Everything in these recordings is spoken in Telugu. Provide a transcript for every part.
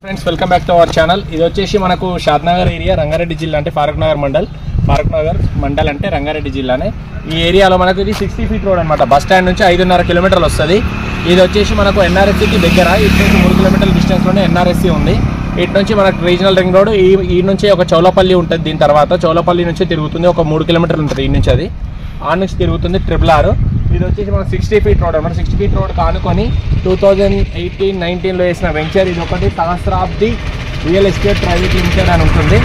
Friends welcome back to our channel. ఇది వచ్చేసి మనకు షాద్నగర్ ఏరియా, రంగారెడ్డి జిల్లా అంటే ఫారూక్ నగర్ మండల్ అంటే రంగారెడ్డి జిల్లానే. ఈ ఏరియాలో మనకు ఇది 60 ఫీట్ రోడ్ అనమాట. బస్ స్టాండ్ నుంచి 5.5 కిలోమీటర్లు వస్తుంది. ఇది వచ్చేసి మనకు ఎన్ఆర్ఎస్సికి దగ్గర, ఇటు నుంచి 3 కిలోమీటర్ల డిస్టెన్స్లోనే ఎన్ఆర్ఎస్సి ఉంది. ఇటు నుంచి మనకు రీజనల్ రింగ్ రోడ్, ఈ నుంచి ఒక చౌలపల్లి ఉంటుంది. దీని తర్వాత చౌలపల్లి నుంచి తిరుగుతుంది, ఒక 3 కిలోమీటర్లు ఉంటుంది. ఈ నుంచి అది ఆ నుంచి తిరుగుతుంది RRR. ఇది వచ్చేసి మన 60 ఫీట్ రోడ్ అనమాట. 60 ఫీట్ రోడ్ కానుకొని 2018-19లో వేసిన వెంచర్. ఇది ఒకటి సహస్రాబ్ది రియల్ ఎస్టేట్ ప్రైవేట్ లిమిటెడ్ అని ఉంటుంది.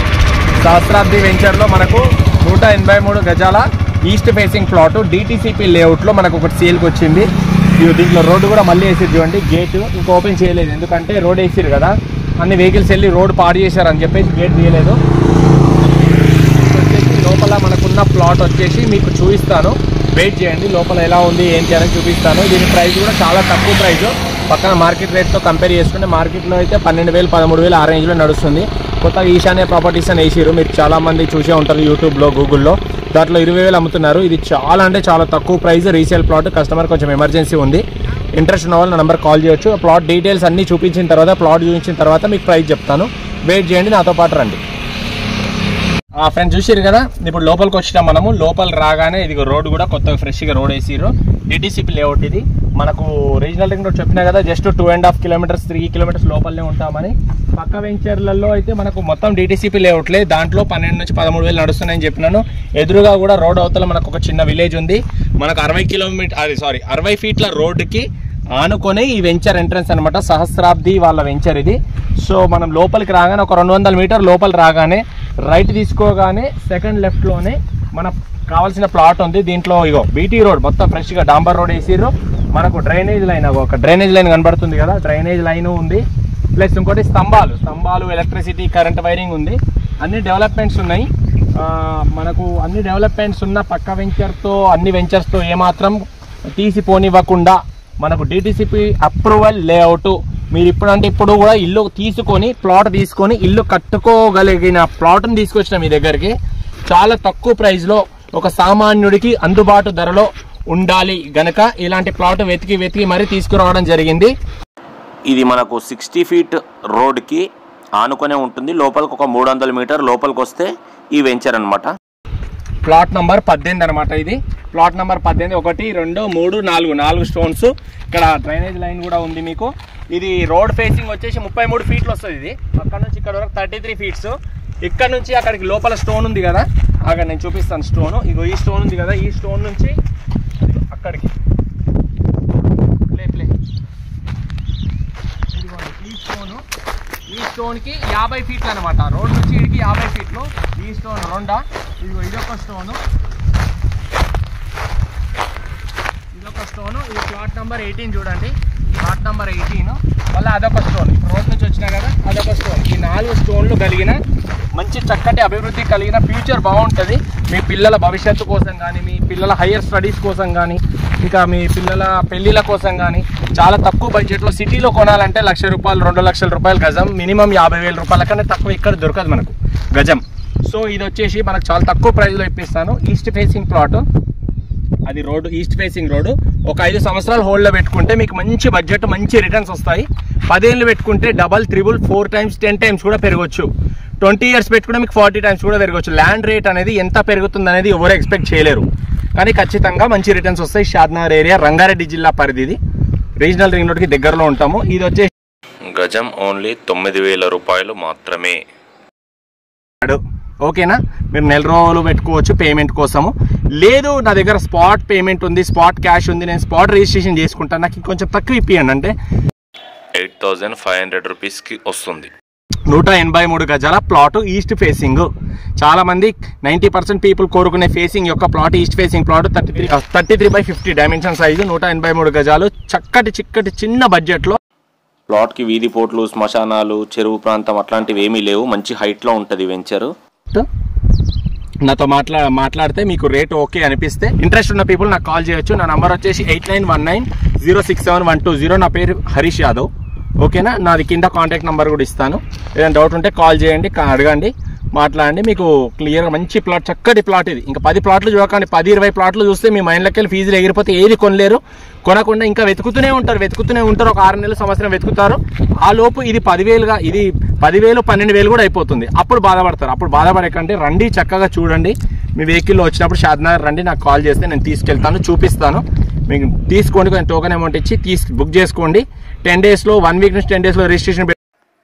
సహస్రాబ్ది వెంచర్లో మనకు 183 గజాల ఈస్ట్ ఫేసింగ్ ప్లాట్ డిటిసిపి లేఅవుట్లో మనకు ఒకటి సేల్కి వచ్చింది. దీంట్లో రోడ్డు కూడా మళ్ళీ వేసిరు చూడండి. గేట్ ఇంకా ఓపెన్ చేయలేదు, ఎందుకంటే రోడ్ వేసిరు కదా, అన్ని వెహికల్స్ వెళ్ళి రోడ్ పాడు చేశారని చెప్పేసి గేట్ తీయలేదు. వచ్చేసి లోపల మనకున్న ప్లాట్ వచ్చేసి మీకు చూపిస్తాను, వెయిట్ చేయండి. లోపల ఎలా ఉంది ఏంటి అని చూపిస్తాను. దీని ప్రైస్ కూడా చాలా తక్కువ ప్రైస్. పక్కన మార్కెట్ రేట్తో కంపేర్ చేసుకుంటే మార్కెట్లో అయితే 12,000 13,000 ఆ రేంజ్లో నడుస్తుంది. కొత్తగా ఈశాన్య ప్రాపర్టీస్ అని వేసిరు, మీరు చాలామంది చూసే ఉంటారు యూట్యూబ్లో, గూగుల్లో. దాంట్లో 20,000 అమ్ముతున్నారు. ఇది చాలా అంటే చాలా తక్కువ ప్రైస్, రీసేల్ ప్లాట్. కస్టమర్ కొంచెం ఎమర్జెన్సీ ఉంది, ఇంట్రెస్ట్ ఉన్న వాళ్ళు నా నెంబర్ కాల్ చేయొచ్చు. ప్లాట్ డీటెయిల్స్ అన్నీ చూపించిన తర్వాత, ప్లాట్ చూపించిన తర్వాత మీకు ప్రైస్ చెప్తాను. వెయిట్ చేయండి, నాతో పాటు రండి. ఫ్రెండ్స్ చూసిరు కదా, ఇప్పుడు లోపలికి వచ్చినాం మనము. లోపల రాగానే ఇది రోడ్ కూడా కొత్తగా ఫ్రెష్గా రోడ్ వేసిరు. డిటిసిపి లేఅవుట్ ఇది. మనకు రీజనల్ రింగ్ రోడ్ చెప్పినా కదా, జస్ట్ 2.5 కిలోమీటర్స్ 3 కిలోమీటర్స్ లోపలనే ఉంటామని. పక్క వెంచర్లలో అయితే మనకు మొత్తం డిటిసిపి లేఅవుట్లే. దాంట్లో 12 నుంచి 13,000 నడుస్తున్నాయని చెప్పినాను. ఎదురుగా కూడా రోడ్ అవతల మనకు ఒక చిన్న విలేజ్ ఉంది. మనకు 60 ఫీట్ల రోడ్డుకి ఆనుకొని ఈ వెంచర్ ఎంట్రన్స్ అనమాట. సహస్రాబ్ది వాళ్ళ వెంచర్ ఇది. సో మనం లోపలికి రాగానే ఒక 200 మీటర్ లోపల రాగానే రైట్ తీసుకోగానే సెకండ్ లెఫ్ట్లోనే మనకు కావాల్సిన ప్లాట్ ఉంది. దీంట్లో ఇగో బీటీ రోడ్ మొత్తం ఫ్రెష్గా డాంబర్ రోడ్ వేసిర్రు. మనకు డ్రైనేజ్ లైన్, ఒక డ్రైనేజ్ లైన్ కనబడుతుంది కదా, డ్రైనేజ్ లైన్ ఉంది. ప్లస్ ఇంకోటి స్తంభాలు ఎలక్ట్రిసిటీ, కరెంట్ వైరింగ్ ఉంది. అన్ని డెవలప్మెంట్స్ ఉన్నాయి. మనకు అన్ని డెవలప్మెంట్స్ ఉన్న పక్క వెంచర్తో, అన్ని వెంచర్స్తో ఏమాత్రం తీసిపోనివ్వకుండా మనకు డిటిసిపి అప్రూవల్ లేఅవుట్. మీరు ఇప్పుడు కూడా ఇల్లు తీసుకొని, ప్లాట్ తీసుకొని ఇల్లు కట్టుకోగలిగిన ప్లాట్ని తీసుకొచ్చిన మీ దగ్గరికి చాలా తక్కువ ప్రైస్లో, ఒక సామాన్యుడికి అందుబాటు ధరలో ఉండాలి గనక ఇలాంటి ప్లాట్ వెతికి మరీ తీసుకురావడం జరిగింది. ఇది మనకు 60 ఫీట్ రోడ్కి ఆనుకొనే ఉంటుంది. లోపలికి ఒక 300 మీటర్ లోపలికి వస్తే ఈ వెంచర్ అనమాట. ప్లాట్ నంబర్ 18 అనమాట. ఇది ప్లాట్ నంబర్ 18. 1 2 3 4 స్టోన్స్. ఇక్కడ డ్రైనేజ్ లైన్ కూడా ఉంది మీకు. ఇది రోడ్ ఫేసింగ్ వచ్చేసి 33 ఫీట్లు వస్తుంది. ఇది అక్కడ నుంచి ఇక్కడ వరకు 33 ఫీట్స్. ఇక్కడ నుంచి అక్కడికి లోపల స్టోన్ ఉంది కదా, అక్కడ నేను చూపిస్తాను స్టోన్. ఇగో ఈ స్టోన్ ఉంది కదా, ఈ స్టోన్ నుంచి అక్కడికి ఈ స్టోన్కి 50 ఫీట్లు అనమాట. రోడ్ నుంచి ఇడికి 50 ఫీట్లు. ఈ స్టోన్ రెండా, ఇదొక స్టోను, ఇది ప్లాట్ నెంబర్ 18 చూడండి. ప్లాట్ నెంబర్ 18 మళ్ళీ అదొక స్టోన్. రోడ్ నుంచి వచ్చినా కదా, అదొక స్టోన్. ఈ 4 స్టోన్లు కలిగిన మంచి చక్కటి అభివృద్ధి కలిగిన ఫ్యూచర్ బాగుంటుంది. మీ పిల్లల భవిష్యత్తు కోసం కానీ, మీ పిల్లల హయ్యర్ స్టడీస్ కోసం కానీ, ఇంకా మీ పిల్లల పెళ్ళిళ్ళ కోసం కానీ చాలా తక్కువ బడ్జెట్లో సిటీలో కొనాలంటే ₹1,00,000 ₹2,00,000 గజం, మినిమం 50,000 రూపాయల కన్నా తక్కువ ఇక్కడ దొరకదు మనకు గజం. సో ఇది వచ్చేసి మనకు చాలా తక్కువ ప్రైస్లో ఇప్పిస్తాను. ఈస్ట్ ఫేసింగ్ ప్లాట్, అది రోడ్డు ఈస్ట్ ఫేసింగ్ రోడ్డు. ఒక 5 సంవత్సరాలు హోల్డ్లో పెట్టుకుంటే మీకు మంచి బడ్జెట్, మంచి రిటర్న్స్ వస్తాయి. 10 ఏళ్ళు పెట్టుకుంటే డబల్, ట్రిపుల్, 4 టైమ్స్ 10 టైమ్స్ కూడా పెరగవచ్చు. 20 ఇయర్స్ పెట్టుకుంటే మీకు 40 టైమ్స్ కూడా పెరగవచ్చు. ల్యాండ్ రేట్ అనేది ఎంత పెరుగుతుంది అనేది ఎవరు ఎక్స్పెక్ట్ చేయలేరు, కానీ ఖచ్చితంగా మంచి రిటర్న్స్ వస్తాయి. షాద్నగర్ ఏరియా, రంగారెడ్డి జిల్లా పరిధిది. రీజనల్ రింగ్ రోడ్కి దగ్గరలో ఉంటాము. ఇది వచ్చేసి గజం ఓన్లీ 9,000 రూపాయలు మాత్రమే. ఓకేనా, మీరు నెల రోజులు పెట్టుకోవచ్చు పేమెంట్ కోసము. లేదు నా దగ్గర స్పాట్ పేమెంట్ ఉంది, స్పాట్ క్యాష్ ఉంది, నేను స్పాట్ రిజిస్ట్రేషన్ చేసుకుంటాను, నాకు కొంచెం తక్కువ ఇప్పియండి అంటే 8,500 రూపీస్కి వస్తుంది. 183 గజాల ప్లాట్ ఈస్ట్ ఫేసింగ్. చాలా మంది 90% పీపుల్ కోరుకునే ఫేసింగ్ యొక్క plot east facing plot. 33/50 dimension size, 183 గజాలు, చిక్కటి చిన్న బడ్జెట్లో. ప్లాట్కి వీధి పోట్లు, శ్మశానాలు, చెరువు ప్రాంతం అట్లాంటివి ఏమీ లేవు. మంచి హైట్లో ఉంటుంది వెంచరు. నాతో మాట్లాడితే మీకు రేట్ ఓకే అనిపిస్తే, ఇంట్రెస్ట్ ఉన్న పీపుల్ నాకు కాల్ చేయొచ్చు. నా నంబర్ వచ్చేసి 8919067120. నా పేరు హరీష్ యాదవ్. ఓకేనా, నాది కింద కాంటాక్ట్ నెంబర్ కూడా ఇస్తాను. ఏదైనా డౌట్ ఉంటే కాల్ చేయండి, అడగండి. మాట్లాడండి. మీకు క్లియర్గా మంచి ప్లాట్, చక్కటి ప్లాట్ ఇది. ఇంకా 10 ప్లాట్లు చూడకండి, 10-20 ప్లాట్లు చూస్తే మీ మైండ్లోకి వెళ్ళి ఫీజులు ఎగిరిపోతే ఏది కొనలేరు. కొనకుండా ఇంకా వెతుకుతూనే ఉంటారు. ఒక 6 నెలలు సంవత్సరం వెతుకుతారు. ఆ లోపు ఇది 10,000గా, ఇది 10,000 12,000 కూడా అయిపోతుంది. అప్పుడు బాధపడతారు. అప్పుడు బాధపడకండి, రండి చక్కగా చూడండి. మీ వెహికల్లో వచ్చినప్పుడు షాద్నగర్ రండి, నాకు కాల్ చేస్తే నేను తీసుకెళ్తాను, చూపిస్తాను. మీకు తీసుకోండి, కొంచెం టోకెన్ అమౌంట్ ఇచ్చి బుక్ చేసుకోండి. 10 డేస్లో, 1 వీక్ నుంచి 10 డేస్లో రిజిస్ట్రేషన్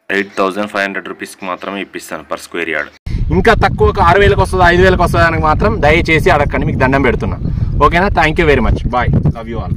8,500 రూపీస్కి మాత్రమే ఇప్పిస్తాను పర్ స్క్వేర్ యార్డ్. ఇంకా తక్కువ 6,000కి వస్తుందా 5,000కి వస్తుందా అని మాత్రం దయచేసి అడగండి, మీకు దండం పెడుతున్నా. ఓకేనా? Thank you very much. Bye. Love you all.